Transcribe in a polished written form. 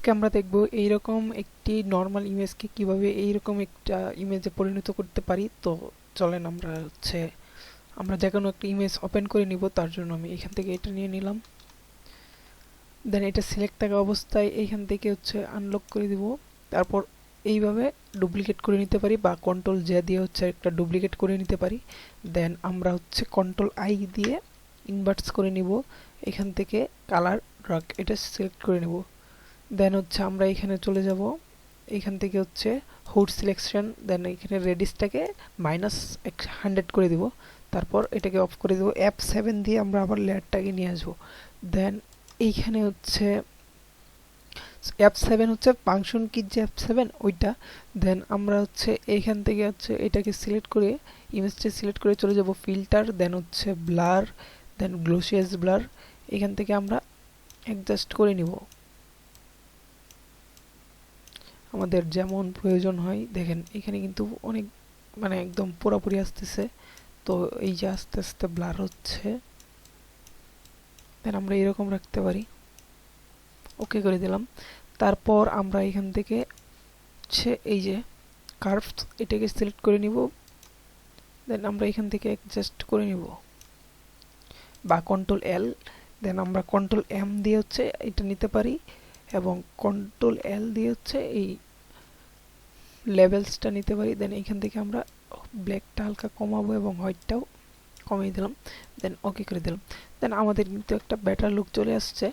আজকে আমরা দেখব এইরকম একটি নর্মাল ইমেজকে কিভাবে এইরকম একটা ইমেজে পরিণত করতে পারি। তো চলেন আমরা যে কোনো একটা ইমেজ ওপেন করে নিব। তার জন্য আমি এখান থেকে এটা নিয়ে নিলাম, দেন এটা সিলেক্ট থাকা অবস্থায় এইখান থেকে আনলক করে দিব। তারপর এইভাবে ডুপ্লিকেট করে নিতে পারি বা কন্ট্রোল জে দিয়ে একটা ডুপ্লিকেট করে নিতে পারি। দেন আমরা কন্ট্রোল আই দিয়ে ইনভার্টস করে নিব। এখান থেকে কালার ড্রাগ এটা সিলেক্ট করে নেব। দেন আমরা এখানে চলে যাব, এখান থেকে হুড সিলেকশন, দেন এখানে রেডিসটাকে -100 করে দিব। তারপর এটাকে অফ করে দেব। F7 দিয়ে আমরা আবার লেয়ারটাকে নিয়ে আসবো। দেন এইখানে F7 ফাংশন কি যে F7 ওইটা। দেন আমরা এইখান থেকে এটাকে সিলেক্ট করে ইমেজটা সিলেক্ট করে চলে যাব ফিল্টার, দেন ব্লার, দেন গ্লোসিয়াস ব্লার। এখান থেকে আমরা অ্যাডজাস্ট করে নিব আমাদের যেমন প্রয়োজন হয়। দেখেন এখানে কিন্তু অনেক একদম পুরোপুরি আসতেছে। তো এই যে আস্তে আস্তে ব্লার হচ্ছে, দেন আমরা এরকম রাখতে পারি। ওকে করে দিলাম। তারপর আমরা এখান থেকে এই যে কার্ভস এটাকে সিলেক্ট করে নিব। দেন আমরা এখান থেকে অ্যাডজাস্ট করে নিব বা কন্ট্রোল এল, দেন আমরা কন্ট্রোল এম দিয়ে এটা নিতে পারি এবং কন্ট্রোল এল দিয়ে এই লেভেলসটা নিতে পারি। দেন এখান থেকে আমরা ব্ল্যাকটা হালকা কমাবো এবং হোয়াইটটাও কমিয়ে দিলাম। দেন ওকে করে দিলাম। দেন আমাদের কিন্তু একটা বেটার লুক চলে আসছে।